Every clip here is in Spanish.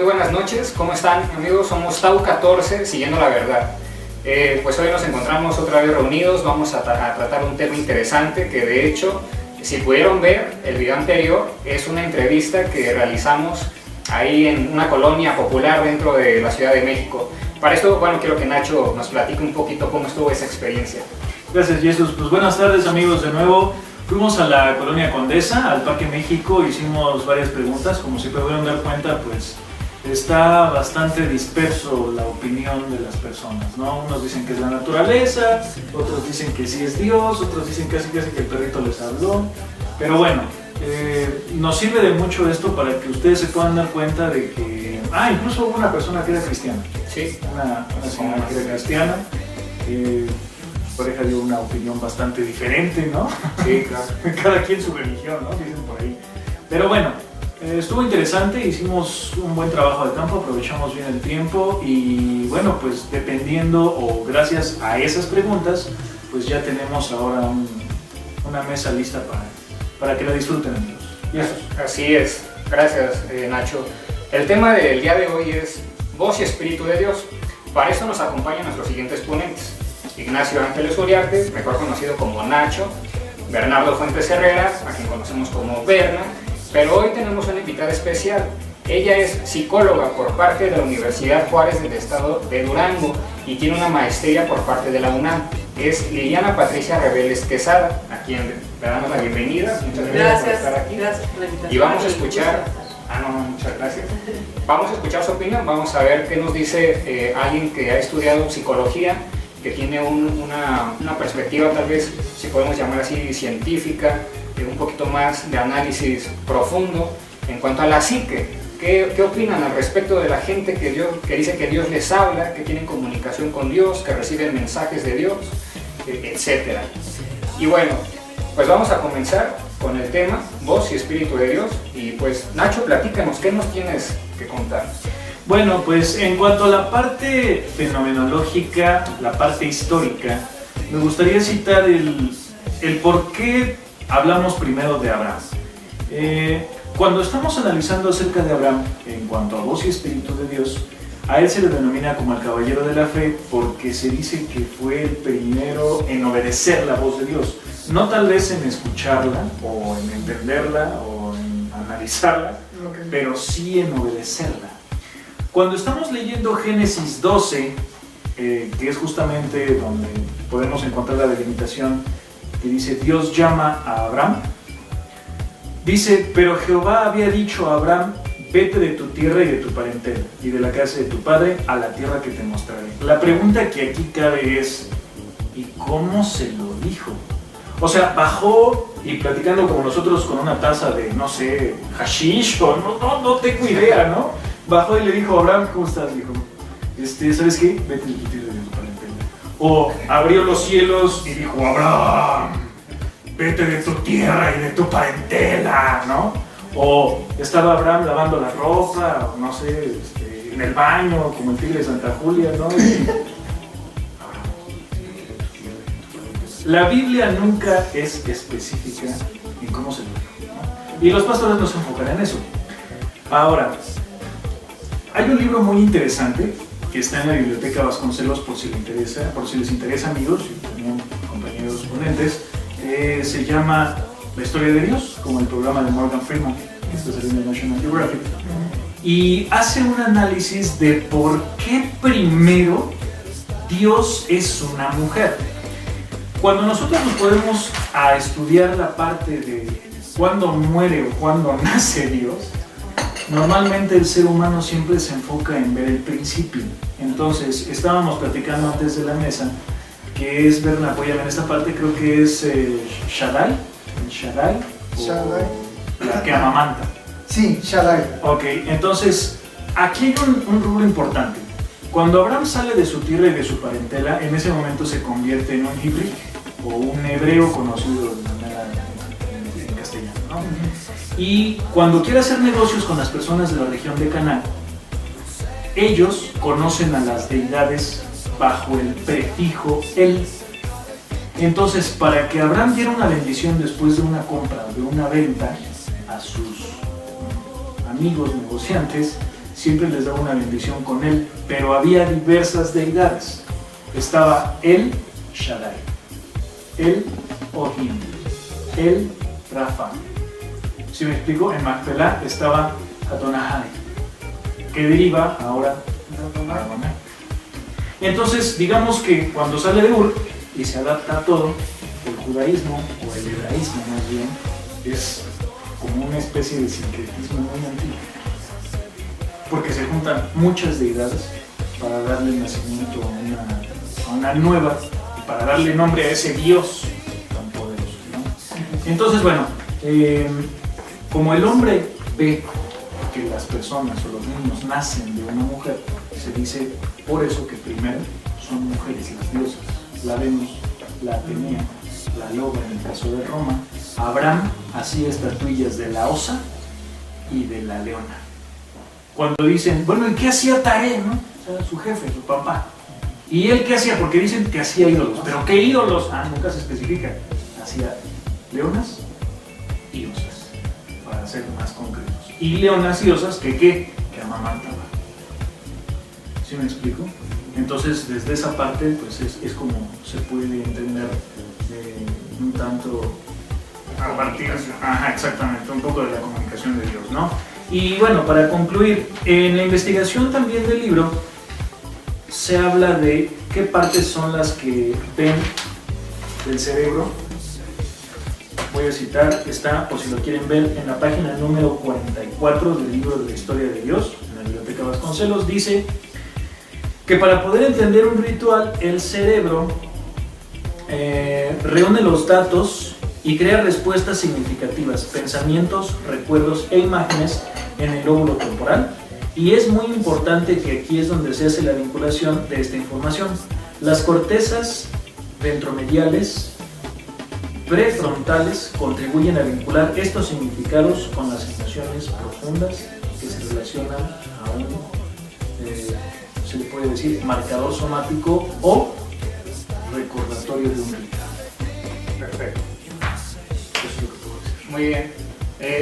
muy buenas noches, ¿cómo están amigos? Somos Tau 14, siguiendo la verdad. Pues hoy nos encontramos otra vez reunidos, vamos a tratar un tema interesante que de hecho, si pudieron ver el video anterior, es una entrevista que realizamos ahí en una colonia popular dentro de la Ciudad de México. Para esto, bueno, quiero que Nacho nos platique un poquito cómo estuvo esa experiencia. Gracias, Jesús. Pues buenas tardes amigos de nuevo. Fuimos a la Colonia Condesa, al Parque México, hicimos varias preguntas. Como se pudieron dar cuenta, pues está bastante disperso la opinión de las personas, ¿no? Unos dicen que es la naturaleza, otros dicen que sí es Dios, otros dicen casi que el perrito les habló. Pero bueno, nos sirve de mucho esto para que ustedes se puedan dar cuenta de que... incluso hubo una persona que era cristiana. Sí. Una señora que era cristiana. Pareja dio una opinión bastante diferente, ¿no? Sí, claro. Cada quien su religión, ¿no? Dicen por ahí. Pero bueno, estuvo interesante, hicimos un buen trabajo de campo, aprovechamos bien el tiempo y bueno, pues dependiendo o gracias a esas preguntas, pues ya tenemos ahora una mesa lista para que la disfruten, amigos. Así es, gracias Nacho. El tema del día de hoy es voz y espíritu de Dios. Para eso nos acompañan nuestros siguientes ponentes. Ignacio Ángeles Uriarte, mejor conocido como Nacho, Bernardo Fuentes Herrera, a quien conocemos como Berna, pero hoy tenemos una invitada especial. Ella es psicóloga por parte de la Universidad Juárez del Estado de Durango y tiene una maestría por parte de la UNAM. Es Liliana Patricia Reveles Quesada, a quien le damos la bienvenida. Muchas gracias por estar aquí. Gracias por la invitación. Y vamos a escuchar... muchas gracias. Vamos a escuchar su opinión, vamos a ver qué nos dice alguien que ha estudiado psicología, que tiene una perspectiva tal vez, si podemos llamar así, científica, un poquito más de análisis profundo en cuanto a la psique. ¿Qué opinan al respecto de la gente que dice que Dios les habla, que tienen comunicación con Dios, que reciben mensajes de Dios, etcétera? Y bueno, pues vamos a comenzar con el tema voz y espíritu de Dios. Y pues Nacho, platícanos, ¿qué nos tienes que contar? Bueno, pues en cuanto a la parte fenomenológica, la parte histórica, me gustaría citar el por qué hablamos primero de Abraham. Cuando estamos analizando acerca de Abraham, en cuanto a voz y espíritu de Dios, a él se le denomina como el caballero de la fe porque se dice que fue el primero en obedecer la voz de Dios. No tal vez en escucharla, o en entenderla, o en analizarla, pero sí en obedecerla. Cuando estamos leyendo Génesis 12, que es justamente donde podemos encontrar la delimitación que dice Dios llama a Abraham, dice, pero Jehová había dicho a Abraham, vete de tu tierra y de tu parentela y de la casa de tu padre a la tierra que te mostraré. La pregunta que aquí cabe es, ¿y cómo se lo dijo? O sea, bajó y platicando como nosotros con una taza de, no sé, hashish o no tengo idea, ¿no? Bajó y le dijo a Abraham, ¿cómo estás? Dijo, ¿sabes qué? Vete de tu tierra y de tu parentela. O abrió los cielos y dijo, Abraham, vete de tu tierra y de tu parentela, ¿no? O estaba Abraham lavando la ropa, no sé, en el baño, como el tigre de Santa Julia, ¿no? La Biblia nunca es específica en cómo se lo dijo, ¿no? Y los pastores no se enfocan en eso. Ahora, hay un libro muy interesante que está en la Biblioteca Vasconcelos por si les interesa amigos y también compañeros ponentes, se llama La historia de Dios, como el programa de Morgan Freeman, que está saliendo en National Geographic, y hace un análisis de por qué primero Dios es una mujer. Cuando nosotros nos podemos a estudiar la parte de cuándo muere o cuándo nace Dios, normalmente el ser humano siempre se enfoca en ver el principio. Entonces, estábamos platicando antes de la mesa, que es, Berna, apóyame en esta parte, creo que es Shaddai, la que amamanta. Sí, Shaddai. Ok, entonces, aquí hay un rubro importante. Cuando Abraham sale de su tierra y de su parentela, en ese momento se convierte en un hibrí, o un hebreo conocido de manera en castellano, ¿no? Y cuando quiere hacer negocios con las personas de la región de Canaán, ellos conocen a las deidades bajo el prefijo él. Entonces, para que Abraham diera una bendición después de una compra, de una venta a sus amigos negociantes, siempre les daba una bendición con él, pero había diversas deidades. Estaba el Shaddai, el Ohim, el Rafa. Si me explico, en Macpelah estaba Adonai, que deriva ahora Adonai. Entonces, digamos que cuando sale de Ur y se adapta a todo, el judaísmo, o el hebraísmo más bien, es como una especie de sincretismo muy antiguo, porque se juntan muchas deidades para darle nacimiento a una nueva, y para darle nombre a ese Dios tan poderoso, ¿no? Entonces, bueno, como el hombre ve que las personas o los niños nacen de una mujer, se dice por eso que primero son mujeres las diosas, la Venus, la Atenea, la loba en el caso de Roma. Abraham hacía estatuillas de la osa y de la leona. Cuando dicen, bueno, ¿y qué hacía Taré, no? O sea, su jefe, su papá. ¿Y él qué hacía? Porque dicen que hacía ídolos. ¿Pero qué ídolos? Nunca se especifica. Hacía leonas y osas, para ser más concretos. Y leonas y osas que amamantaban. ¿Sí me explico? Entonces, desde esa parte, pues es como se puede entender un tanto a partir, exactamente, un poco de la comunicación de Dios, ¿no? Y bueno, para concluir, en la investigación también del libro se habla de qué partes son las que ven del cerebro. Voy a citar, está, o si lo quieren ver, en la página número 44 del libro de la historia de Dios, en la Biblioteca Vasconcelos, dice que para poder entender un ritual, el cerebro reúne los datos y crea respuestas significativas, pensamientos, recuerdos e imágenes en el lóbulo temporal. Y es muy importante que aquí es donde se hace la vinculación de esta información. Las cortezas ventromediales prefrontales contribuyen a vincular estos significados con las emociones profundas que se relacionan a un, se le puede decir, marcador somático o recordatorio de un ritual. Perfecto. Eso es lo que puedo decir. Muy bien.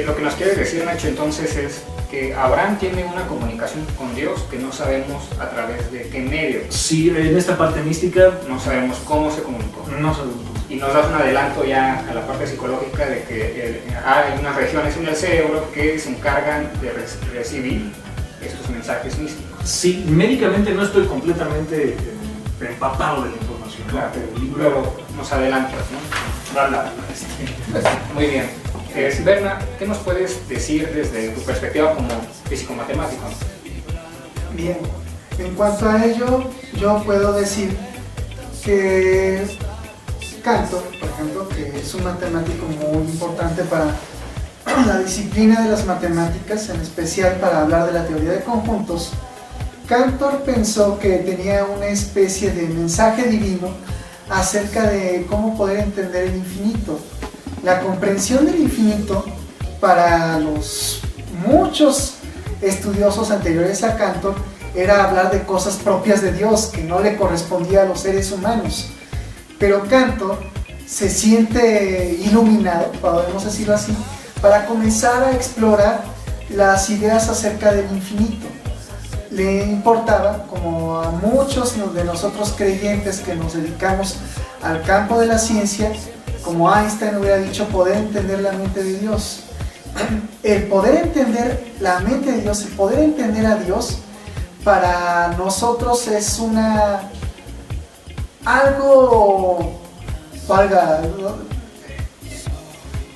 Lo que nos quiere decir, Nacho, entonces es que Abraham tiene una comunicación con Dios que no sabemos a través de qué medio. Sí, en esta parte mística no sabemos cómo se comunicó. No sabemos cómo. Y nos das un adelanto ya a la parte psicológica de que hay unas regiones en el cerebro que se encargan de recibir estos mensajes místicos. Sí, médicamente no estoy completamente empapado de la información, claro, pero el libro luego nos adelantas, ¿no? Muy bien. Berna, ¿qué nos puedes decir desde tu perspectiva como físico-matemático? Bien, en cuanto a ello, yo puedo decir que Cantor, por ejemplo, que es un matemático muy importante para la disciplina de las matemáticas, en especial para hablar de la teoría de conjuntos, Cantor pensó que tenía una especie de mensaje divino acerca de cómo poder entender el infinito. La comprensión del infinito para los muchos estudiosos anteriores a Cantor era hablar de cosas propias de Dios que no le correspondía a los seres humanos. Pero Cantor se siente iluminado, podemos decirlo así, para comenzar a explorar las ideas acerca del infinito. Le importaba, como a muchos de nosotros creyentes que nos dedicamos al campo de la ciencia, como Einstein hubiera dicho, poder entender la mente de Dios. El poder entender la mente de Dios, el poder entender a Dios, para nosotros es algo,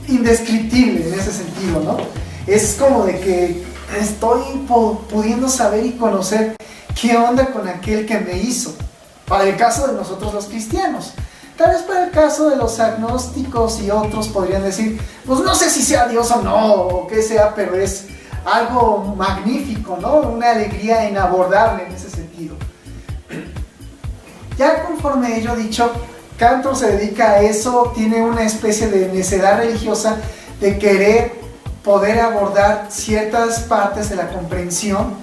indescriptible en ese sentido, ¿no? Es como de que estoy pudiendo saber y conocer qué onda con aquel que me hizo, para el caso de nosotros los cristianos. Tal vez para el caso de los agnósticos y otros podrían decir, pues no sé si sea Dios o no, o qué sea, pero es algo magnífico, ¿no? Una alegría inabordable en ese sentido. Ya conforme ello dicho, Cantor se dedica a eso, tiene una especie de necedad religiosa de querer poder abordar ciertas partes de la comprensión,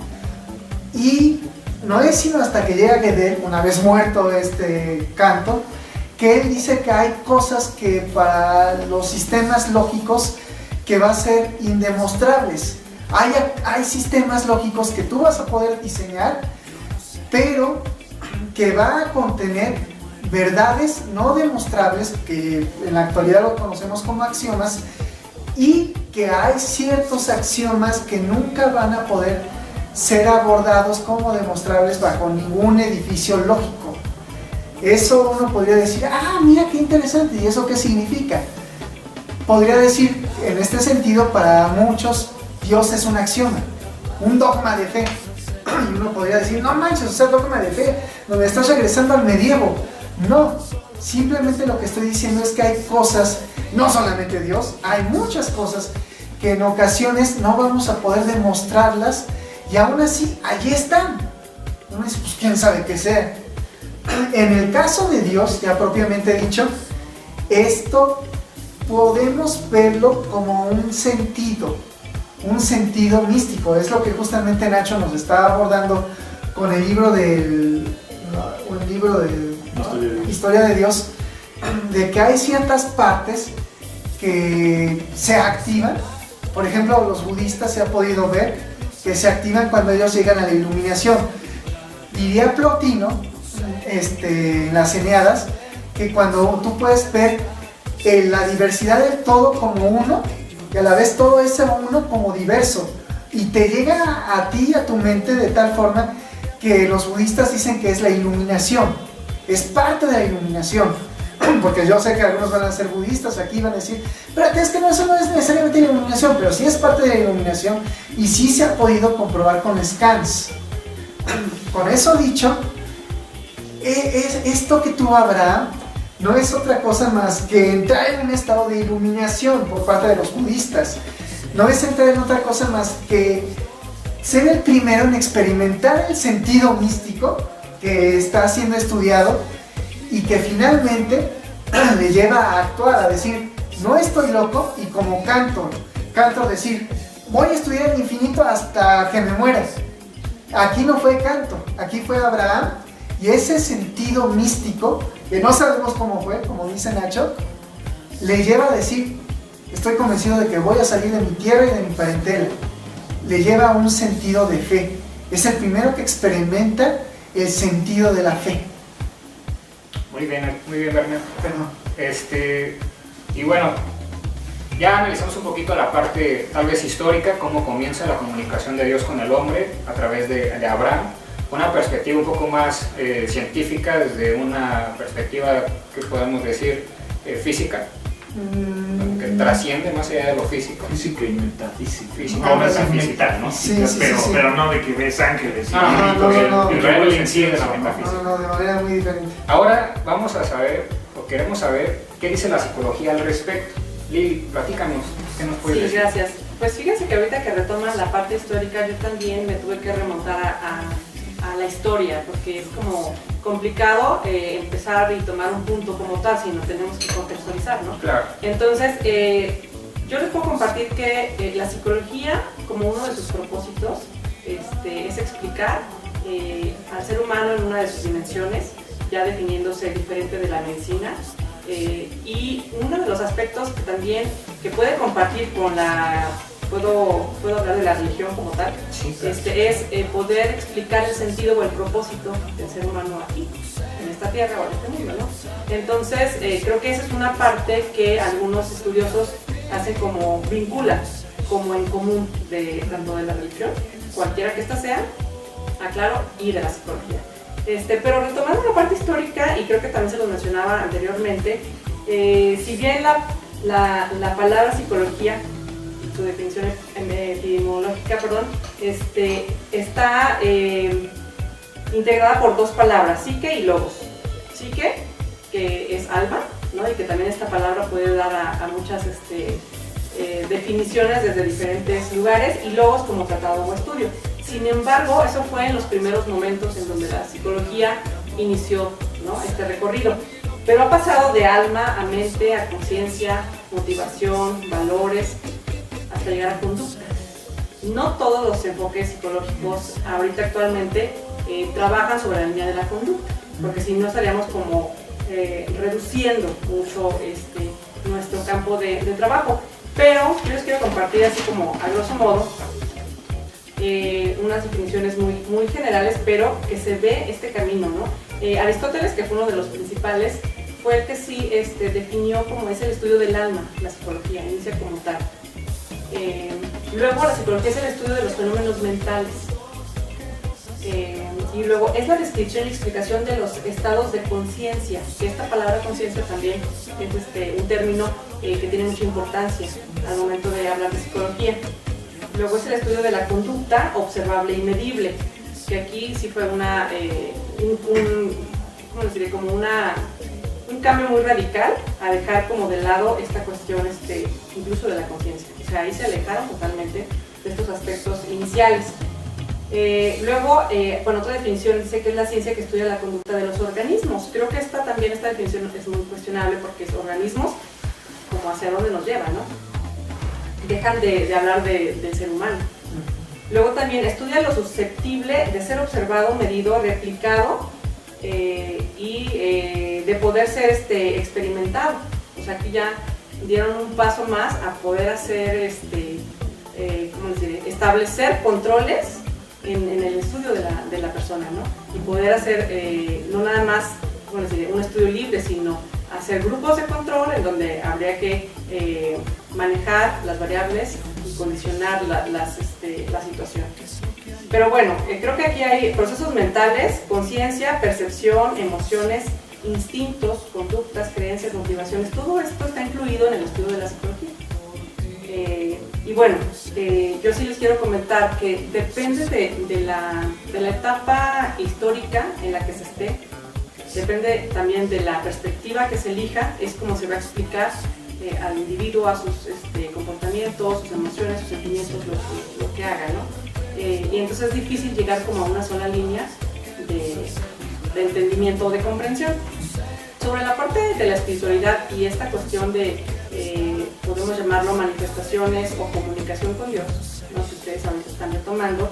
y no es sino hasta que llega Gödel, una vez muerto Cantor, que él dice que hay cosas que para los sistemas lógicos que va a ser indemostrables. Hay sistemas lógicos que tú vas a poder diseñar, pero que va a contener verdades no demostrables, que en la actualidad lo conocemos como axiomas, y que hay ciertos axiomas que nunca van a poder ser abordados como demostrables bajo ningún edificio lógico. Eso uno podría decir, mira qué interesante, ¿y eso qué significa? Podría decir, en este sentido, para muchos, Dios es un axioma, un dogma de fe. Y uno podría decir, no manches, o sea, dogma de fe, donde estás regresando al medievo. No, simplemente lo que estoy diciendo es que hay cosas, no solamente Dios, hay muchas cosas que en ocasiones no vamos a poder demostrarlas, y aún así, allí están. Uno dice, pues quién sabe qué sea. En el caso de Dios, ya propiamente dicho, esto podemos verlo como un sentido místico. Es lo que justamente Nacho nos está abordando con el libro de Historia de Dios, de que hay ciertas partes que se activan. Por ejemplo, los budistas se ha podido ver que se activan cuando ellos llegan a la iluminación. Diría Plotino, en las Eneadas, que cuando tú puedes ver la diversidad del todo como uno, y a la vez todo ese uno como diverso, y te llega a ti, a tu mente, de tal forma que los budistas dicen que es la iluminación, es parte de la iluminación. Porque yo sé que algunos van a ser budistas aquí, van a decir, pero es que eso no es necesariamente la iluminación, pero sí es parte de la iluminación, y sí se ha podido comprobar con scans. Con eso dicho, esto que tuvo Abraham no es otra cosa más que entrar en un estado de iluminación por parte de los budistas. No es entrar en otra cosa más que ser el primero en experimentar el sentido místico que está siendo estudiado, y que finalmente le lleva a actuar, a decir, no estoy loco, y como Cantor decir, voy a estudiar el infinito hasta que me muera. Aquí no fue Cantor, aquí fue Abraham, y ese sentido místico, que no sabemos cómo fue, como dice Nacho, le lleva a decir, estoy convencido de que voy a salir de mi tierra y de mi parentela. Le lleva a un sentido de fe. Es el primero que experimenta el sentido de la fe. Muy bien, Bernardo. Y bueno, ya analizamos un poquito la parte tal vez histórica, cómo comienza la comunicación de Dios con el hombre a través de Abraham, una perspectiva un poco más científica, desde una perspectiva que podemos decir física, que trasciende más allá de lo físico. Física y metafísica. Física y metafísica, ¿no? Sí. Pero no de que ves ángeles. No. Israel incide la metafísica. No, de manera muy diferente. Ahora vamos a saber, o queremos saber, qué dice la psicología al respecto. Lili, platícanos, ¿qué nos puedes decir? Sí, gracias. Pues fíjense que ahorita que retoman la parte histórica, yo también me tuve que remontar a la historia, porque es como complicado empezar y tomar un punto como tal, si no tenemos que contextualizar, ¿no? Claro. Entonces, yo les puedo compartir que la psicología, como uno de sus propósitos, es explicar al ser humano en una de sus dimensiones, ya definiéndose diferente de la medicina, y uno de los aspectos que también que puede compartir con la... Puedo hablar de la religión como tal, Sí, claro. Es poder explicar el sentido o el propósito del ser humano aquí, en esta tierra o en este mundo, ¿no? Entonces, creo que esa es una parte que algunos estudiosos hacen como vinculan, como en común, tanto de la religión, cualquiera que ésta sea, aclaro, y de la psicología. Pero retomando la parte histórica, y creo que también se lo mencionaba anteriormente, si bien la palabra psicología, su definición etimológica, está integrada por dos palabras, psique y logos. Psique, que es alma, ¿no? Y que también esta palabra puede dar a muchas definiciones desde diferentes lugares, y logos como tratado o estudio. Sin embargo, eso fue en los primeros momentos en donde la psicología inició, ¿no?, este recorrido. Pero ha pasado de alma a mente, a conciencia, motivación, valores, hasta llegar a conducta. No todos los enfoques psicológicos ahorita actualmente trabajan sobre la línea de la conducta, porque si no estaríamos como reduciendo mucho nuestro campo de trabajo. Pero yo les quiero compartir así como a grosso modo unas definiciones muy generales, pero que se ve este camino, ¿no? Aristóteles, que fue uno de los principales, fue el que sí definió cómo es el estudio del alma, la psicología, inicia como tal. Luego la psicología es el estudio de los fenómenos mentales. Y luego es la descripción y explicación de los estados de conciencia, que esta palabra conciencia también es un término que tiene mucha importancia al momento de hablar de psicología. Luego es el estudio de la conducta observable y medible, que aquí sí fue un cambio muy radical a dejar como de lado esta cuestión incluso de la conciencia. O sea, ahí se alejaron totalmente de estos aspectos iniciales. Luego, otra definición dice que es la ciencia que estudia la conducta de los organismos. Creo que esta definición es muy cuestionable porque es organismos, como hacia dónde nos lleva, ¿no? Dejan de hablar del ser humano. Luego también estudia lo susceptible de ser observado, medido, replicado y de poder ser experimentado. O sea, aquí ya dieron un paso más a poder hacer, establecer controles en el estudio de la persona, ¿no? Y poder hacer no nada más un estudio libre, sino hacer grupos de control en donde habría que manejar las variables y condicionar la situación. Pero bueno, creo que aquí hay procesos mentales, conciencia, percepción, emociones, instintos, conductas, creencias, motivaciones, todo esto está incluido en el estudio de la psicología. Y bueno, yo sí les quiero comentar que depende de la etapa histórica en la que se esté, depende también de la perspectiva que se elija, es como se va a explicar al individuo, a sus comportamientos, sus emociones, sus sentimientos, lo que haga, ¿no? Y entonces es difícil llegar como a una sola línea de entendimiento o de comprensión. Sobre la parte de la espiritualidad y esta cuestión de, podemos llamarlo manifestaciones o comunicación con Dios, no sé si ustedes ahorita están retomando,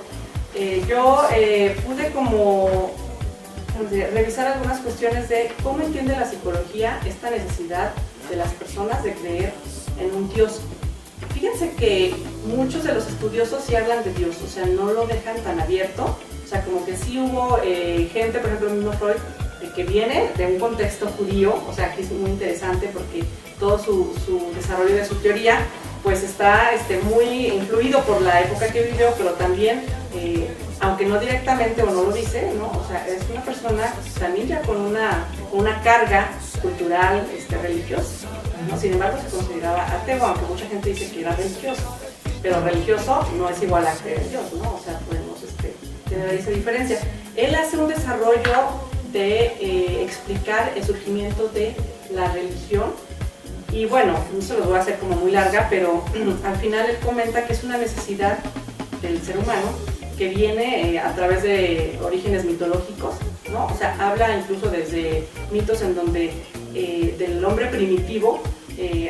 yo pude como revisar algunas cuestiones de cómo entiende la psicología esta necesidad de las personas de creer en un Dios. Fíjense que muchos de los estudiosos sí hablan de Dios, o sea, no lo dejan tan abierto, o sea, como que sí hubo gente, por ejemplo, el mismo Freud, que viene de un contexto judío, o sea, que es muy interesante porque todo su desarrollo de su teoría pues está muy influido por la época que vivió, pero también, aunque no directamente o no lo dice, ¿no? O sea, es una persona también ya con una carga cultural religiosa, ¿no? Sin embargo se consideraba ateo, aunque mucha gente dice que era religioso, pero religioso no es igual a creer en Dios, ¿no? O sea, podemos tener esa diferencia. Él hace un desarrollo de explicar el surgimiento de la religión y bueno, no se lo voy a hacer como muy larga, pero al final él comenta que es una necesidad del ser humano que viene a través de orígenes mitológicos, ¿no? O sea, habla incluso desde mitos en donde del hombre primitivo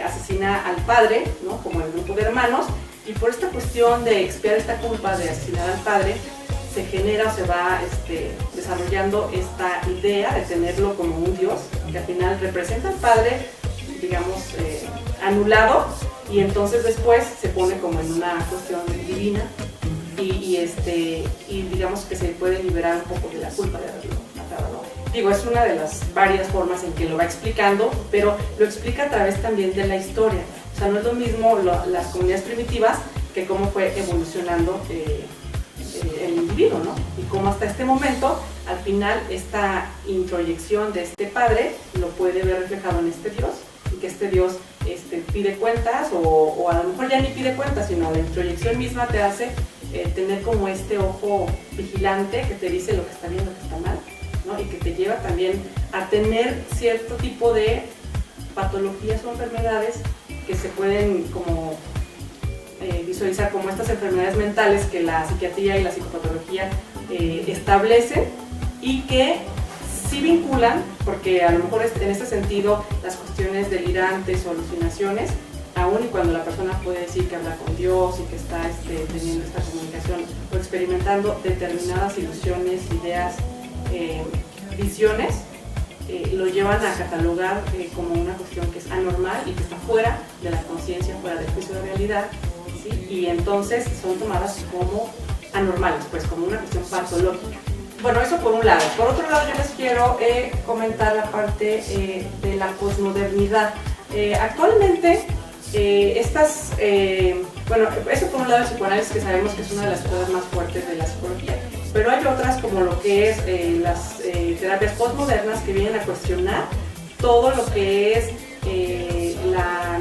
asesina al padre, ¿no? Como el grupo de hermanos, y por esta cuestión de expiar esta culpa de asesinar al padre se genera o se va desarrollando esta idea de tenerlo como un dios, que al final representa al padre, digamos, anulado, y entonces después se pone como en una cuestión divina y digamos que se puede liberar un poco de la culpa de haberlo matado, ¿no? Digo, es una de las varias formas en que lo va explicando, pero lo explica a través también de la historia. O sea, no es lo mismo las comunidades primitivas que cómo fue evolucionando el individuo, ¿no? Y cómo hasta este momento, al final, esta introyección de este padre lo puede ver reflejado en este Dios, y que este Dios pide cuentas, o a lo mejor ya ni pide cuentas, sino la introyección misma te hace tener como este ojo vigilante que te dice lo que está bien, lo que está mal, ¿no? Y que te lleva también a tener cierto tipo de patologías o enfermedades que se pueden como visualizar como estas enfermedades mentales que la psiquiatría y la psicopatología establecen y que sí vinculan, porque a lo mejor en este sentido las cuestiones delirantes o alucinaciones, aun y cuando la persona puede decir que habla con Dios y que está teniendo esta comunicación o experimentando determinadas ilusiones, ideas, visiones, lo llevan a catalogar como una cuestión que es anormal y que está fuera de la conciencia, fuera del juicio de realidad, ¿sí? Y entonces son tomadas como anormales, pues como una cuestión patológica. Bueno, eso por un lado. Por otro lado, yo les quiero comentar la parte de la posmodernidad. Actualmente, bueno, eso por un lado el psicoanálisis, que sabemos que es una de las cosas más fuertes de la psicología, pero hay otras como lo que es las terapias postmodernas, que vienen a cuestionar todo lo que es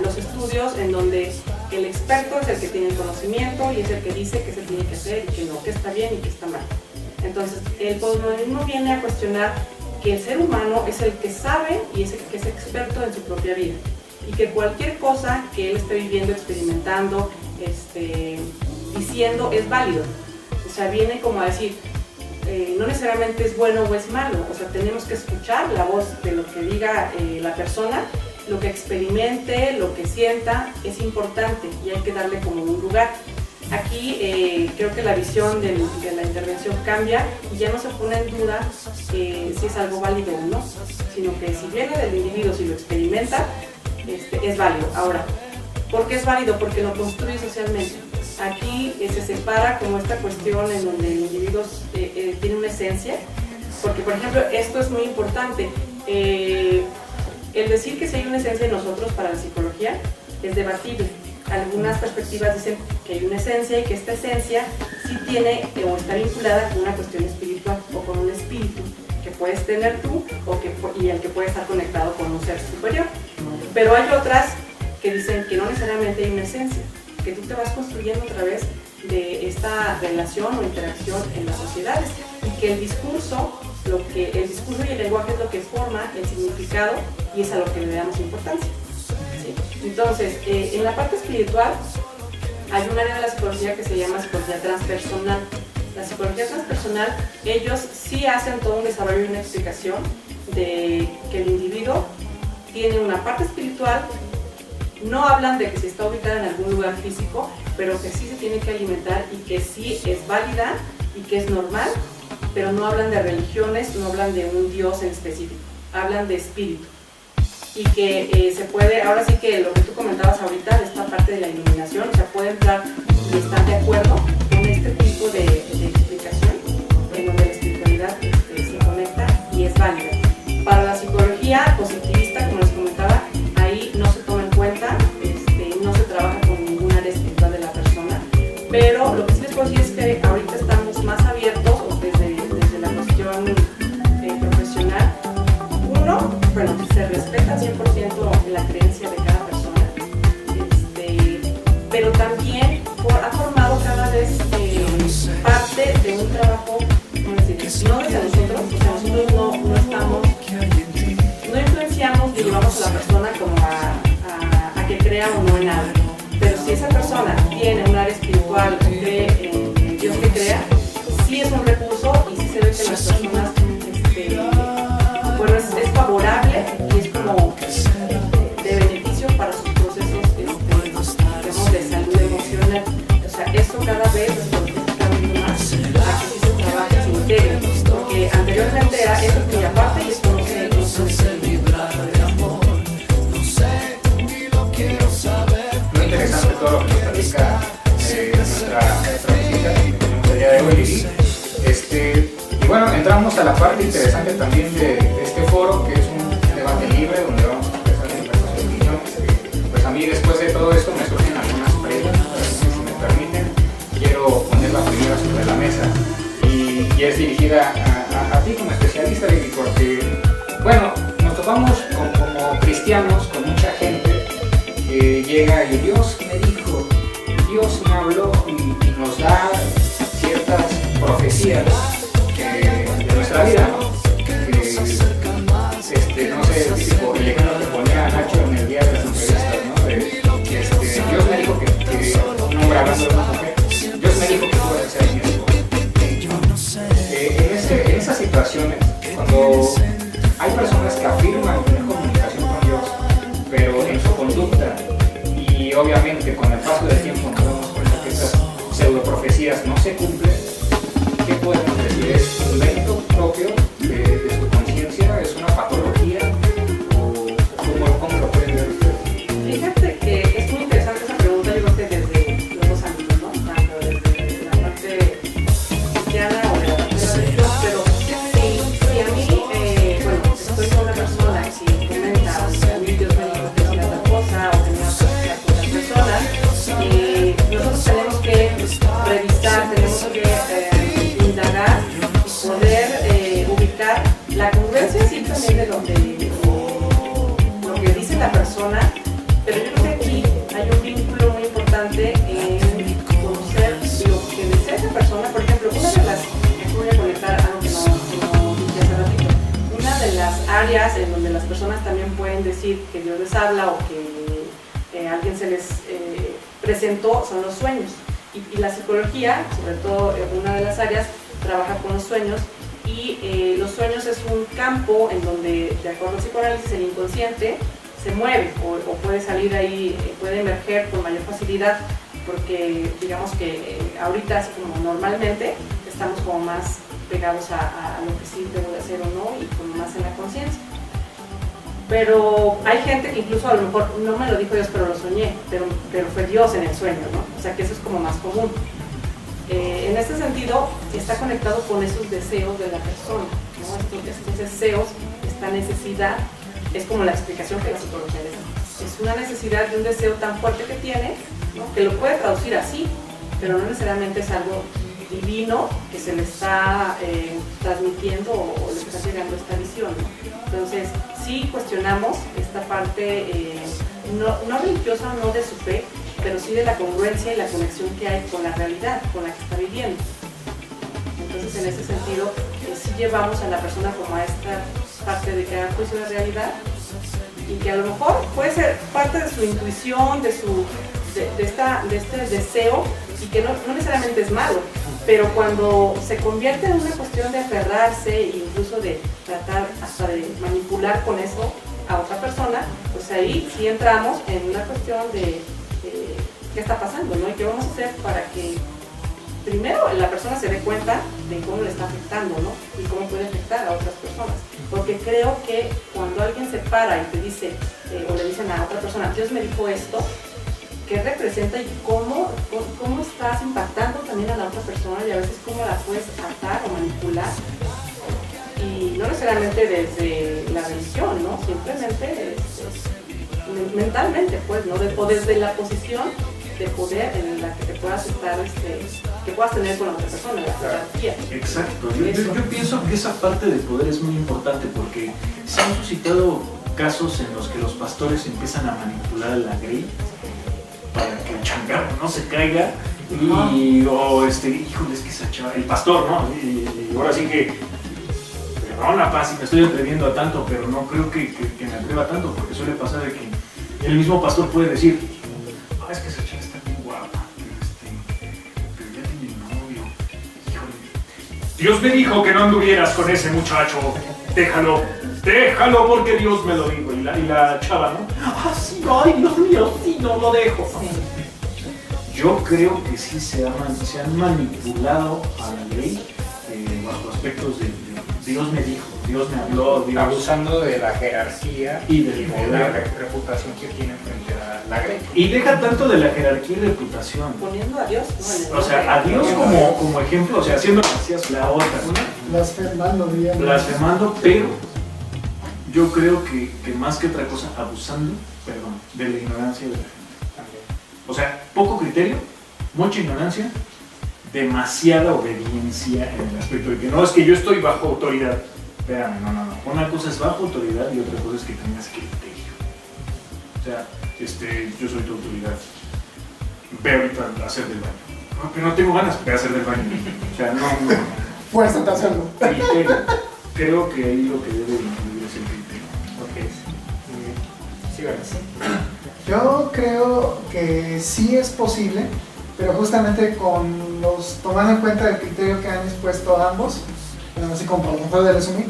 los estudios en donde el experto es el que tiene el conocimiento y es el que dice qué se tiene que hacer y que no, qué está bien y qué está mal. Entonces, el postmodernismo viene a cuestionar que el ser humano es el que sabe y es el que es experto en su propia vida, y que cualquier cosa que él esté viviendo, experimentando, diciendo es válido. O sea, viene como a decir, no necesariamente es bueno o es malo, o sea, tenemos que escuchar la voz de lo que diga la persona, lo que experimente, lo que sienta, es importante y hay que darle como un lugar. Aquí creo que la visión de la intervención cambia y ya no se pone en duda si es algo válido o no, sino que si viene del individuo, si lo experimenta, es válido. Ahora, ¿por qué es válido? Porque lo construye socialmente. Aquí se separa como esta cuestión en donde el individuo tiene una esencia, porque por ejemplo esto es muy importante. El decir que si hay una esencia en nosotros para la psicología es debatible. Algunas perspectivas dicen que hay una esencia y que esta esencia sí tiene o está vinculada con una cuestión espiritual o con un espíritu que puedes tener tú y el que puede estar conectado con un ser superior. Pero hay otras que dicen que no necesariamente hay una esencia, que tú te vas construyendo a través de esta relación o interacción en las sociedades y que el discurso y el lenguaje es lo que forma el significado y es a lo que le damos importancia. ¿Sí? Entonces, en la parte espiritual hay un área de la psicología que se llama psicología transpersonal. La psicología transpersonal, ellos sí hacen todo un desarrollo y una explicación de que el individuo tiene una parte espiritual. No hablan de que si está ubicada en algún lugar físico, pero que sí se tiene que alimentar y que sí es válida y que es normal, pero no hablan de religiones, no hablan de un Dios en específico, hablan de espíritu. Y que se puede, ahora sí que lo que tú comentabas ahorita, de esta parte de la iluminación, o sea, puede entrar y estar de acuerdo con este tipo de explicación, en donde la espiritualidad se conecta y es válida. Para la psicología positivista, como les comentaba, ahí no se toma en cuenta, no se trabaja con ninguna área espiritual de la persona, pero lo que sí les puedo decir es que ahorita estamos más abiertos desde la cuestión profesional. Uno, bueno, se respeta 100% la creencia de cada persona, pero también ha formado cada vez parte de un trabajo, ¿cómo decir? No desde nosotros, porque nosotros no estamos, no influenciamos ni llevamos a la persona como a que crea o no en algo, pero si esa persona tiene un área espiritual, cree en Dios que crea, sí es un recurso y sí se ve que las personas, bueno, es favorable y es como de beneficio para sus procesos, digamos, de salud emocional. O sea, eso cada vez está viendo más a que sí se trabaje, se integre, porque anteriormente era eso es muy aparte y esto no se Muy interesante todo lo que nos platica nuestra visita que tenemos el día de hoy, Lili. Y bueno, entramos a la parte interesante también de este foro, que es un debate libre donde vamos a expresar diversas opiniones. Pues a mí, después de todo esto, me surgen algunas preguntas, si me permiten. Quiero poner la primera sobre la mesa y es dirigida a ti como especialista, Lili, porque, bueno, nos topamos como cristianos con mucha gente que llega y Dios me dijo, Dios me habló y nos da ciertas profecías de nuestra vida, ¿no? No sé, tipo, el ejemplo que ponía Nacho en el día de las entrevistas, ¿no? Dios me dijo que un hombre hablando de una mujer, Dios me dijo que tú vas a ser mi esposo. En esas situaciones, cuando hay personas que afirman tener comunicación con Dios, pero en su conducta, y obviamente con el paso del tiempo nos damos cuenta que esas pseudoprofecías no se cumplen, ¿qué podemos decir? ¿Es un mérito propio de su conciencia? ¿Es una patología? ¿O cómo lo pueden ver ustedes? Fíjate que es muy interesante esa pregunta, yo creo que desde los dos ámbitos, ¿no? Tanto desde la parte investigar, tenemos que indagar y poder ubicar la congruencia sí también de lo que dice la persona, pero yo creo que aquí hay un vínculo muy importante en conocer lo que desea esa persona. Por ejemplo, una de las, voy a conectar algo que no dije hace ratito, una de las áreas en donde las personas también pueden decir que Dios les habla o que alguien se les presentó son los sueños. Y la psicología, sobre todo una de las áreas, trabaja con los sueños. Y los sueños es un campo en donde, de acuerdo al psicoanálisis, el inconsciente se mueve o puede salir ahí, puede emerger con mayor facilidad, porque digamos que ahorita, así como normalmente, estamos como más pegados a lo que sí debo de hacer o no y como más en la conciencia. Pero hay gente que incluso a lo mejor no me lo dijo Dios, pero lo soñé, pero fue Dios en el sueño, ¿no? O sea que eso es como más común. En este sentido, está conectado con esos deseos de la persona, ¿no? Estos deseos, esta necesidad, es como la explicación que la psicología les da. Es una necesidad de un deseo tan fuerte que tiene, ¿no? Que lo puede traducir así, pero no necesariamente es algo divino que se le está transmitiendo o le está llegando esta visión, ¿no? Entonces, sí cuestionamos esta parte no religiosa, no de su fe, pero sí de la congruencia y la conexión que hay con la realidad, con la que está viviendo. Entonces, en ese sentido, sí llevamos a la persona como a esta parte de que haga juicio de realidad y que a lo mejor puede ser parte de su intuición, de este deseo, y que no necesariamente es malo, pero cuando se convierte en una cuestión de aferrarse e incluso de tratar hasta de manipular con eso a otra persona, pues ahí sí entramos en una cuestión de qué está pasando, ¿no? Y qué vamos a hacer para que primero la persona se dé cuenta de cómo le está afectando, ¿no? Y cómo puede afectar a otras personas. Porque creo que cuando alguien se para y te dice, o le dicen a otra persona, Dios me dijo esto, ¿qué representa y cómo estás impactando también a la otra persona y a veces cómo la puedes atar o manipular? Y no necesariamente desde la religión, ¿no? Simplemente mentalmente, pues, ¿no? O desde la posición de poder en la que te puedas estar, que puedas tener con la otra persona, la jerarquía. Exacto. Yo pienso que esa parte del poder es muy importante porque se han suscitado casos en los que los pastores empiezan a manipular a la grey para que el changarro no se caiga y híjole, es que esa chava, el pastor, ¿no? Y ahora sí que perdona, paz, si me estoy atreviendo a tanto, pero no creo que me atreva tanto, porque suele pasar de que el mismo pastor puede decir, es que esa chava está muy guapa, pero ya tiene novio, híjole. Dios me dijo que no anduvieras con ese muchacho, déjalo porque Dios me lo dijo. Y la chava, ¿no? Ah, sí, ay, Dios mío, sí, no lo dejo. Yo creo que sí se han manipulado a la ley bajo aspectos de Dios me dijo, Dios me habló, Dios... Abusando de la jerarquía y de la reputación que tiene frente a la grey. Y deja tanto de la jerarquía y reputación. Poniendo a Dios, ¿no? O sea, a Dios como ejemplo, o sea, haciendo gracias la otra, ¿no? Blasfemando, pero yo creo que más que otra cosa, abusando, de la ignorancia de la gente. O sea, poco criterio, mucha ignorancia, demasiada obediencia en el aspecto de que no, es que yo estoy bajo autoridad. Espérame, no. Una cosa es bajo autoridad y otra cosa es que tengas criterio. O sea, yo soy tu autoridad. Ve ahorita a hacer del baño. No, pero no tengo ganas, ve a hacer del baño. O sea, no. Fuérzate a hacerlo. Criterio. Creo que ahí lo que debe incluir es el criterio. Ok. Sí, ¿verdad? Yo creo que sí es posible, pero justamente tomando en cuenta el criterio que han expuesto ambos, así como por ejemplo de resumir,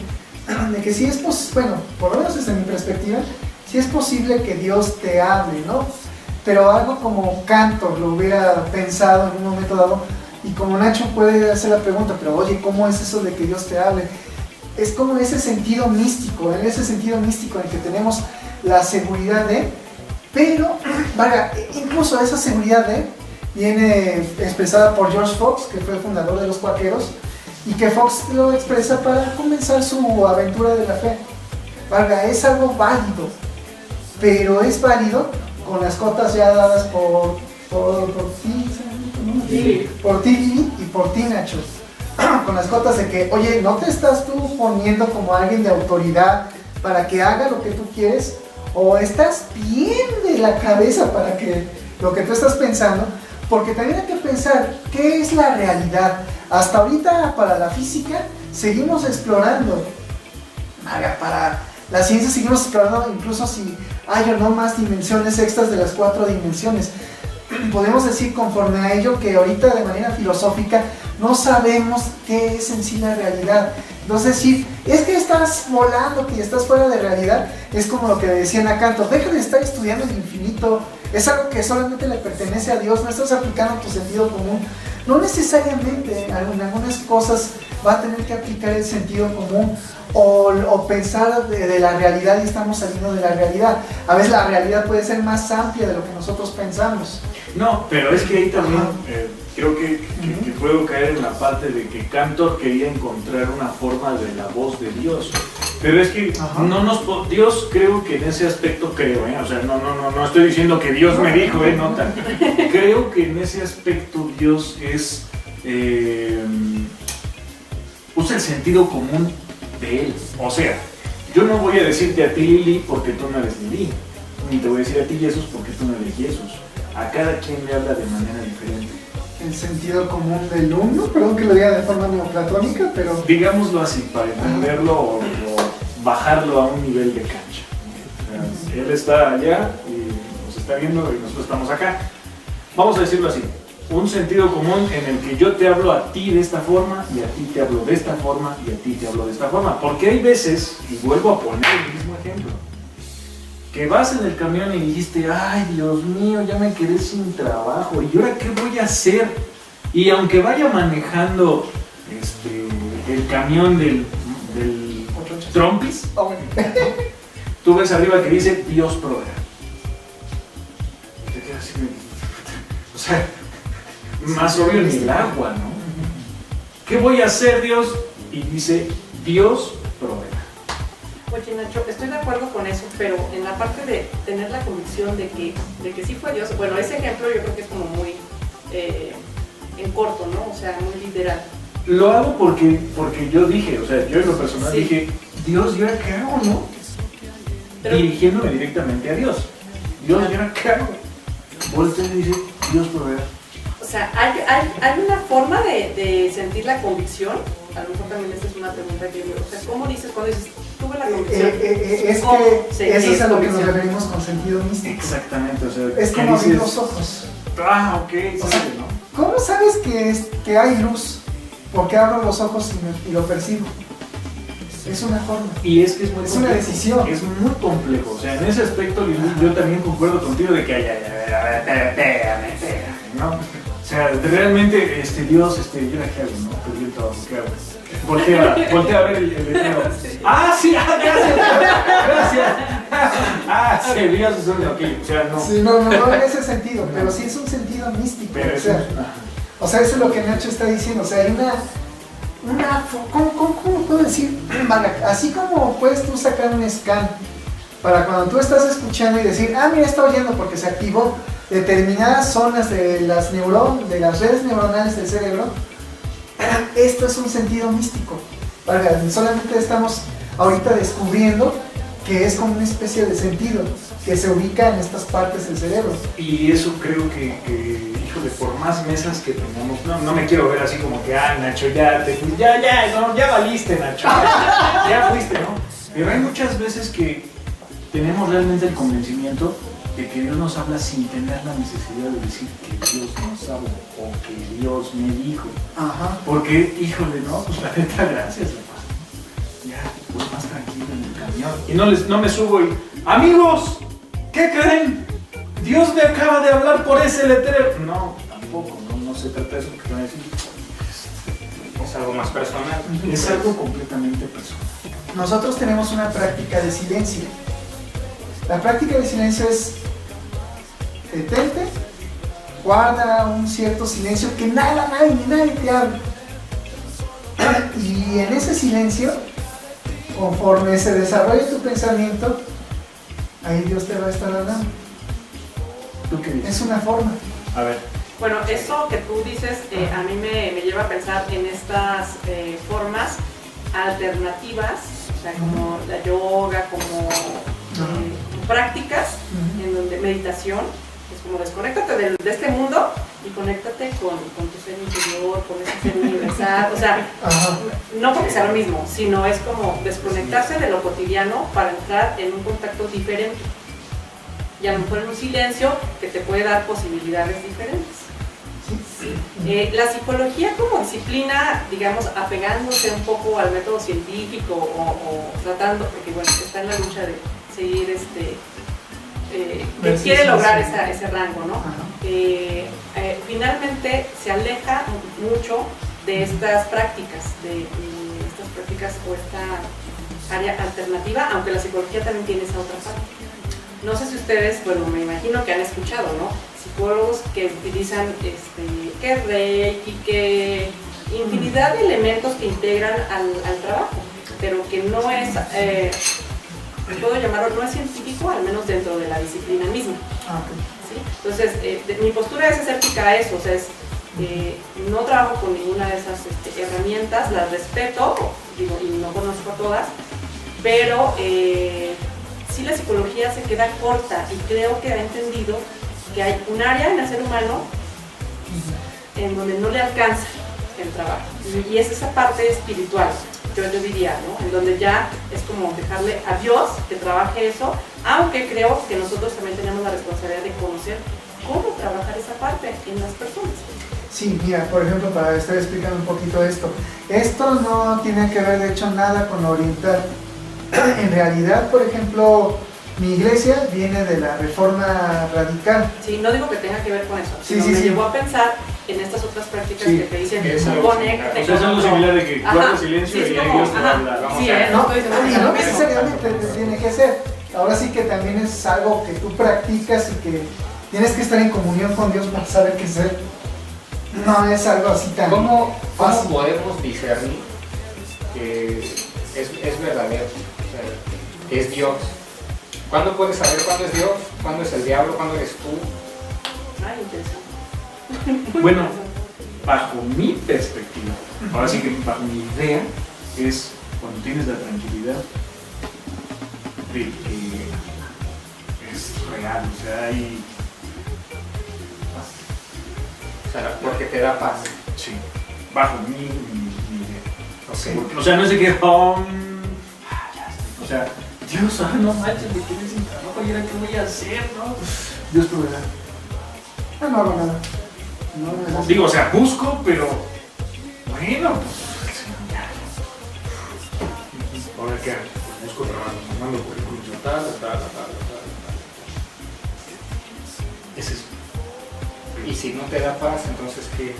de que sí es posible, bueno, por lo menos desde mi perspectiva, sí es posible que Dios te hable, ¿no? Pero algo como Cantor lo hubiera pensado en un momento dado, y como Nacho puede hacer la pregunta, pero oye, ¿cómo es eso de que Dios te hable? Es como ese sentido místico, en ese sentido místico en el que tenemos la seguridad de, pero, vaya, incluso esa seguridad de viene expresada por George Fox, que fue el fundador de los Cuáqueros, y que Fox lo expresa para comenzar su aventura de la fe. Valga, es algo válido, pero es válido con las cotas ya dadas por ti, Lili. Por ti, Lili, y por ti, Nacho. Con las cotas de que, oye, ¿no te estás tú poniendo como alguien de autoridad para que haga lo que tú quieres? ¿O estás bien de la cabeza para que lo que tú estás pensando? Porque también hay que pensar, ¿qué es la realidad? Hasta ahorita, para la física, seguimos explorando. Para la ciencia seguimos explorando, incluso si hay o no más dimensiones extras de las 4 dimensiones. Podemos decir conforme a ello que ahorita de manera filosófica no sabemos qué es en sí la realidad. Entonces decir, es que estás volando, que estás fuera de realidad, es como lo que decían a Cantor, deja de estar estudiando el infinito, es algo que solamente le pertenece a Dios, no estás aplicando tu sentido común. No necesariamente, en algunas cosas va a tener que aplicar el sentido común o pensar de la realidad y estamos saliendo de la realidad. A veces la realidad puede ser más amplia de lo que nosotros pensamos. No, pero es que ahí también creo que puedo caer en la parte de que Cantor quería encontrar una forma de la voz de Dios. Pero es que Dios creo que en ese aspecto o sea, no estoy diciendo que Dios me dijo, no tan. Creo que en ese aspecto Dios es usa el sentido común de él. O sea, yo no voy a decirte a ti, Lili, porque tú no eres Lili, ni te voy a decir a ti, Jesús, porque tú no eres Jesús. A cada quien le habla de manera diferente. El sentido común del uno, perdón que lo diga de forma neoplatónica, pero... Digámoslo así, para entenderlo o bajarlo a un nivel de cancha. O sea, él está allá y nos está viendo y nosotros estamos acá. Vamos a decirlo así, un sentido común en el que yo te hablo a ti de esta forma y a ti te hablo de esta forma y a ti te hablo de esta forma. Porque hay veces, y vuelvo a poner el mismo ejemplo, que vas en el camión y dijiste, ay Dios mío, ya me quedé sin trabajo, ¿y ahora qué voy a hacer? Y aunque vaya manejando el camión del Trompis, tú ves arriba que dice Dios proveerá. Y te quedas así, o sea, más obvio ni el agua, ¿no? ¿Qué voy a hacer, Dios? Y dice Dios proveerá. Oye, Nacho, estoy de acuerdo con eso, pero en la parte de tener la convicción de que sí fue Dios, bueno, ese ejemplo yo creo que es como muy en corto, ¿no? O sea, muy literal. Lo hago porque yo dije, o sea, yo en lo personal dije, Dios, ¿y ahora qué hago, no? Pero, dirigiéndome directamente a Dios. Dios, ¿y ahora qué hago? Voltea y dice, Dios proveerá. O sea, ¿hay una forma de sentir la convicción? A lo mejor también esta es una pregunta que digo, o sea, ¿cómo dices cuando dices, tuve la convicción? Es que eso es a lo que nos referimos con sentido místico. Exactamente, o sea, es como abrir los ojos. Ah, ok, o sea, ¿no? ¿Cómo sabes que hay luz? Porque abro los ojos y lo percibo. Es una forma. Y es que es muy complejo. Una decisión. Es muy complejo. O sea, en ese aspecto yo también concuerdo contigo de que espérame, ¿no? O sea, realmente Dios, yo la que hago, ¿no? Perdí el trabajo, ¿qué hago? Voltea a ver el letrero. Sí. ¡Ah, sí! ¡Ah, gracias! ¡Ah, sí! Dios es un loquillo. O sea, no. Sí, no en ese sentido, pero sí es un sentido místico. Pero o sea, eso es lo que Nacho está diciendo. O sea, hay ¿cómo puedo decir? Así como puedes tú sacar un scan para cuando tú estás escuchando y decir, mira, está oyendo porque se activó determinadas zonas de las redes neuronales del cerebro. Esto es un sentido místico. Solamente estamos ahorita descubriendo que es como una especie de sentido que se ubica en estas partes del cerebro. Y eso creo que híjole, por más mesas que tengamos, no me quiero ver así como que, Nacho, ya valiste, Nacho, ya fuiste, ¿no? Pero hay muchas veces que tenemos realmente el convencimiento de que Dios nos habla sin tener la necesidad de decir que Dios nos habla o que Dios me dijo. Ajá. Porque, híjole, no, pues la neta, gracias, papá. Ya, pues más tranquilo en el camión. Y no me subo y, amigos, ¿qué creen? Dios me acaba de hablar por ese letrero. No, tampoco, no se trata de eso que te voy a decir. Es algo más personal. Es algo completamente personal. Nosotros tenemos una práctica de silencio. La práctica de silencio es detente, guarda un cierto silencio que nadie te hable. Y en ese silencio, conforme se desarrolla tu pensamiento, ahí Dios te va a estar hablando. ¿Tú qué dices? Es una forma. A ver, Bueno, eso que tú dices a mí me lleva a pensar en estas formas alternativas, o sea, como la yoga, como prácticas, en donde meditación, es como desconéctate de este mundo y conéctate con tu ser interior, con ese ser universal, o sea, no porque sea lo mismo, sino es como desconectarse de lo cotidiano para entrar en un contacto diferente y a lo mejor en un silencio que te puede dar posibilidades diferentes. La psicología como disciplina, digamos, apegándose un poco al método científico o tratando, porque bueno, está en la lucha de seguir que quiere lograr ese rango, ¿no? Finalmente se aleja mucho de estas prácticas, o esta área alternativa, aunque la psicología también tiene esa otra parte. No sé si ustedes, bueno, me imagino que han escuchado, ¿no? Psicólogos que utilizan que Reiki, que infinidad de elementos que integran al trabajo, pero que no es, puedo llamarlo, no es científico, al menos dentro de la disciplina misma. ¿Sí? Entonces, mi postura es escéptica a eso, o sea, no trabajo con ninguna de esas herramientas, las respeto, digo, y no conozco a todas, pero sí la psicología se queda corta y creo que ha entendido que hay un área en el ser humano en donde no le alcanza el trabajo, y es esa parte espiritual, yo diría, ¿no? En donde ya es como dejarle a Dios que trabaje eso, aunque creo que nosotros también tenemos la responsabilidad de conocer cómo trabajar esa parte en las personas. Sí, mira, por ejemplo, para estar explicando un poquito esto no tiene que ver de hecho nada con lo oriental. En realidad, por ejemplo, mi iglesia viene de la Reforma Radical. Sí, no digo que tenga que ver con eso, Sí, sino sí, me sí. llevó a pensar en estas otras prácticas que te dicen, que es algo conéctate O sea, es algo similar de que guarda silencio sí, y es ahí como, Dios te va a hablar. Vamos sí, a ver. No, estoy diciendo y que no lo mismo. necesariamente tiene que ser. Ahora sí que también es algo que tú practicas y que tienes que estar en comunión con Dios para saber qué hacer. No es algo así tan ¿Cómo fácil. podemos discernir que es verdadero? O sea, es Dios. ¿Cuándo puedes saber cuándo es Dios? ¿Cuándo es el diablo? ¿Cuándo eres tú? Ay, interesante. Bueno, bajo mi perspectiva, ahora sí que bajo mi idea, es cuando tienes la tranquilidad de que es real, o sea, hay... O sea, porque te da paz. Sí, bajo mi idea. Okay. Porque, o sea, no es de que, ya estoy. O sea, Dios, no manches, me quedé sin trabajo, ¿y ahora qué voy a hacer, no? Dios proveerá. No hago nada. No es así. Digo, o sea, busco, pero bueno, pues ya. Ahora qué hago, pues busco trabajo, mando currículum, tal. Es eso. Y si no te da paz, entonces ¿qué?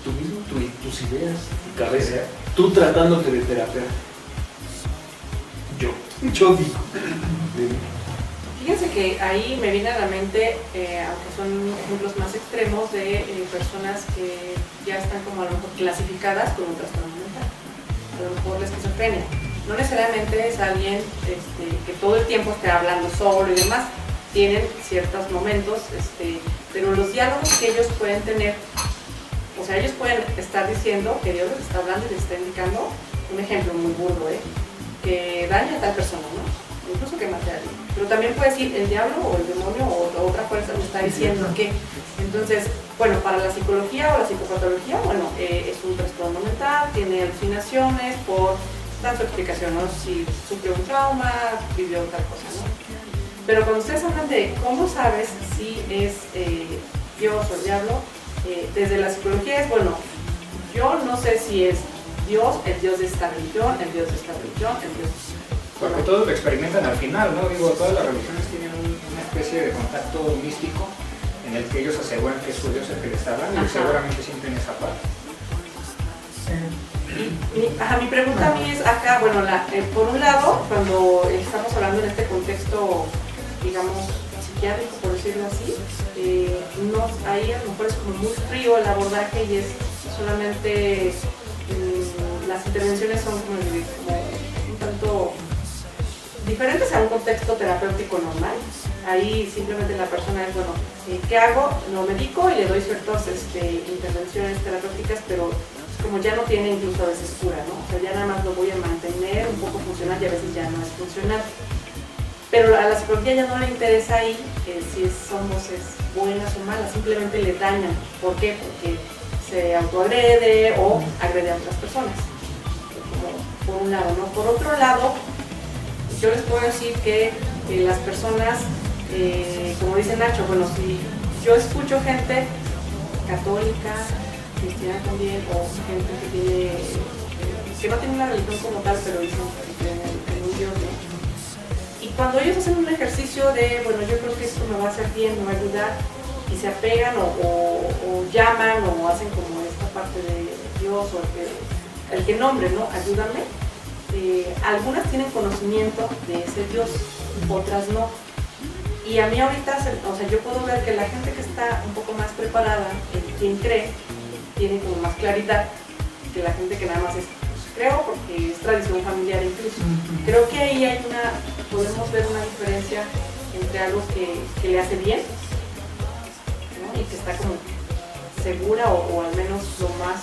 Tú mismo, tus ideas, tu cabeza, tú tratándote de terapear. Yo digo. Fíjense que ahí me viene a la mente, aunque son ejemplos más extremos, de personas que ya están como a lo mejor clasificadas con un trastorno mental, a lo mejor la esquizofrenia. No necesariamente es alguien que todo el tiempo esté hablando solo y demás, tienen ciertos momentos, pero los diálogos que ellos pueden tener, o sea, ellos pueden estar diciendo que Dios les está hablando y les está indicando, un ejemplo muy burdo, que daña a tal persona, ¿no? Incluso que mate a alguien. Pero también puede decir el diablo o el demonio o otra fuerza me está diciendo que. Entonces, bueno, para la psicología o la psicopatología, bueno, es un trastorno mental, tiene alucinaciones, dan su explicación, ¿no? Si sufrió un trauma, vivió tal cosa, ¿no? Pero cuando ustedes hablan de cómo sabes si es Dios o el diablo, desde la psicología es, bueno, yo no sé si es Dios, el Dios de esta religión, el Dios de esta religión, el Dios... Porque todos lo experimentan al final, ¿no? Digo, todas las religiones tienen una especie de contacto místico en el que ellos aseguran que es su Dios el que les está hablando y seguramente sienten esa paz. Mi pregunta a mí es acá, bueno, por un lado, cuando estamos hablando en este contexto, digamos, psiquiátrico, por decirlo así, ahí a lo mejor es como muy frío el abordaje y es solamente, las intervenciones son como un tanto diferentes a un contexto terapéutico normal, Ahí simplemente la persona es, bueno, ¿qué hago? Lo medico y le doy ciertas intervenciones terapéuticas, pero como ya no tiene incluso a veces cura, ¿no? O sea, ya nada más lo voy a mantener un poco funcional y a veces ya no es funcional. Pero a la psicología ya no le interesa ahí si son voces buenas o malas, simplemente le dañan. ¿Por qué? Porque se autoagrede o agrede a otras personas. Como por un lado, ¿no? Por otro lado, yo les puedo decir que las personas, como dice Nacho, bueno, si yo escucho gente católica, cristiana también, o gente que no tiene una religión como tal, pero dicen que creen en un Dios, ¿no? Y cuando ellos hacen un ejercicio de, bueno, yo creo que esto me va a hacer bien, me va a ayudar, y se apegan o llaman o hacen como esta parte de Dios o el que nombre, ¿no? Ayúdame. Algunas tienen conocimiento de ese Dios, otras no. Y a mí ahorita, o sea, yo puedo ver que la gente que está un poco más preparada, quien cree, tiene como más claridad que la gente que nada más es, creo porque es tradición familiar incluso. Creo que ahí podemos ver una diferencia entre algo que le hace bien, ¿no? Y que está como segura o al menos lo más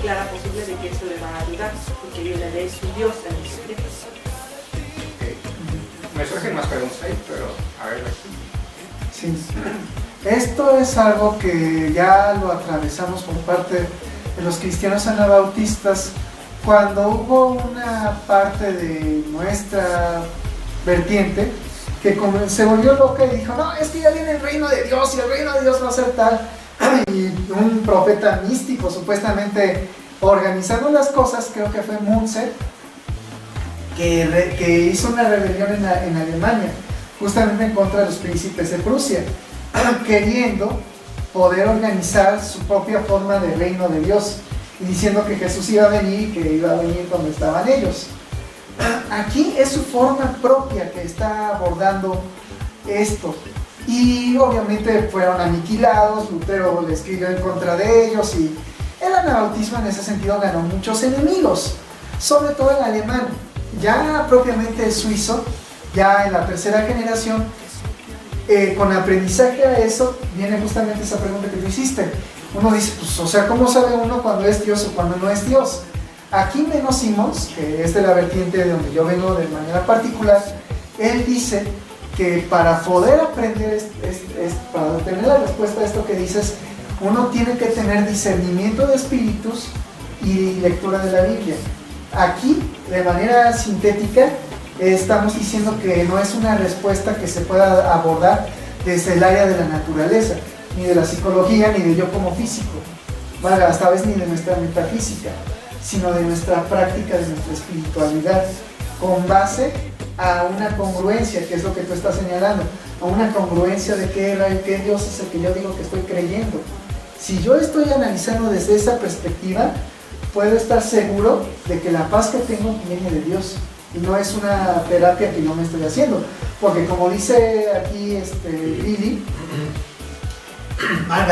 clara posible de que eso le va a ayudar y que le dé su Dios en el sentido. Me surgen más preguntas ahí, pero a ver. Sí. Esto es algo que ya lo atravesamos por parte de los cristianos anabautistas cuando hubo una parte de nuestra vertiente que se volvió loca y dijo, no, es que ya viene el reino de Dios y el reino de Dios va a ser tal. Y un profeta místico supuestamente organizando las cosas, creo que fue Munzer, que hizo una rebelión en Alemania, justamente en contra de los príncipes de Prusia, queriendo poder organizar su propia forma de reino de Dios y diciendo que Jesús iba a venir y que iba a venir donde estaban ellos. Aquí es su forma propia que está abordando esto. Y obviamente fueron aniquilados, Lutero le escribió en contra de ellos y el anabautismo en ese sentido ganó muchos enemigos, sobre todo el alemán. Ya propiamente el suizo, ya en la tercera generación, con aprendizaje a eso, viene justamente esa pregunta que tú hiciste. Uno dice, pues, o sea, ¿cómo sabe uno cuando es Dios o cuando no es Dios? Aquí Menno Simons, que es de la vertiente de donde yo vengo de manera particular, él dice que para poder aprender, para obtener la respuesta a esto que dices, uno tiene que tener discernimiento de espíritus y lectura de la Biblia. Aquí, de manera sintética, estamos diciendo que no es una respuesta que se pueda abordar desde el área de la naturaleza, ni de la psicología, ni de yo como físico, vale, hasta vez ni de nuestra metafísica, sino de nuestra práctica, de nuestra espiritualidad, con base a una congruencia, que es lo que tú estás señalando, a una congruencia de qué Dios es el que yo digo que estoy creyendo. Si yo estoy analizando desde esa perspectiva, puedo estar seguro de que la paz que tengo viene de Dios y no es una terapia que yo me estoy haciendo, porque como dice aquí Lili,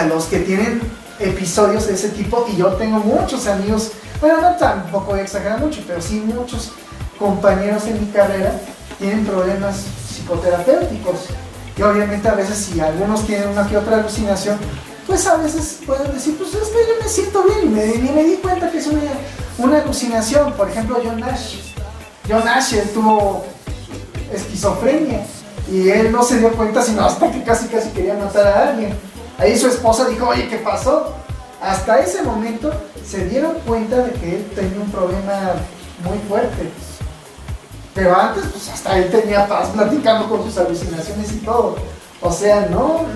los que tienen episodios de ese tipo, y yo tengo muchos amigos, bueno, no tampoco voy a exagerar mucho, pero sí muchos compañeros en mi carrera tienen problemas psicoterapéuticos, y obviamente a veces si algunos tienen una que otra alucinación, pues a veces pueden decir, pues es que yo me siento bien y me di cuenta que es una alucinación. Por ejemplo, John Nash tuvo esquizofrenia y él no se dio cuenta sino hasta que casi quería matar a alguien. Ahí su esposa dijo, oye, ¿qué pasó? Hasta ese momento se dieron cuenta de que él tenía un problema muy fuerte. Pero antes, pues hasta él tenía paz platicando con sus alucinaciones y todo. O sea, no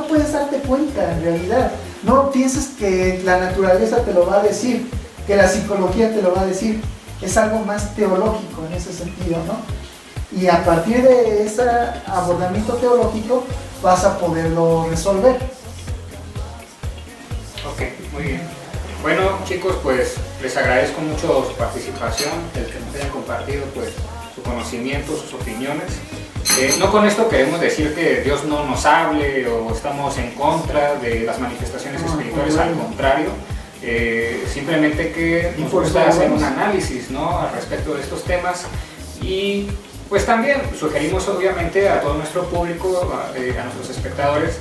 puedes darte cuenta en realidad. No pienses que la naturaleza te lo va a decir, que la psicología te lo va a decir. Es algo más teológico en ese sentido, ¿no? Y a partir de ese abordamiento teológico vas a poderlo resolver. Ok, muy bien. Bueno, chicos, pues les agradezco mucho su participación, el que nos hayan compartido pues su conocimiento, sus opiniones. No con esto queremos decir que Dios no nos hable o estamos en contra de las manifestaciones espirituales, al contrario, simplemente que nos gusta hacer un análisis, ¿no?, al respecto de estos temas y pues también sugerimos obviamente a todo nuestro público, a nuestros espectadores,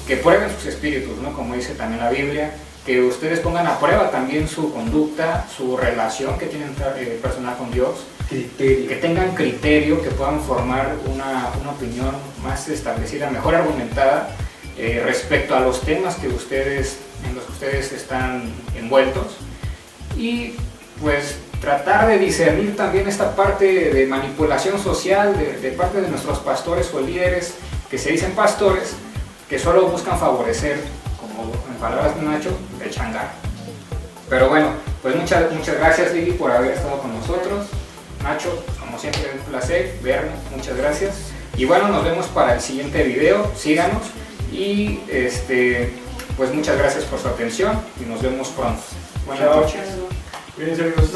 que prueben sus espíritus, ¿no? Como dice también la Biblia, que ustedes pongan a prueba también su conducta, su relación que tienen personal con Dios, Criterio. que tengan criterio, que puedan formar una opinión más establecida, mejor argumentada respecto a los temas en los que ustedes están envueltos, y pues tratar de discernir también esta parte de manipulación social de parte de nuestros pastores o líderes que se dicen pastores, que solo buscan favorecer, como en palabras de Nacho, de changar. Pero bueno, pues muchas gracias, Lili, por haber estado con nosotros. Nacho, como siempre, un placer vernos, muchas gracias. Y bueno, nos vemos para el siguiente video, síganos y pues muchas gracias por su atención y nos vemos pronto. Buenas noches. Cuídense, amigos.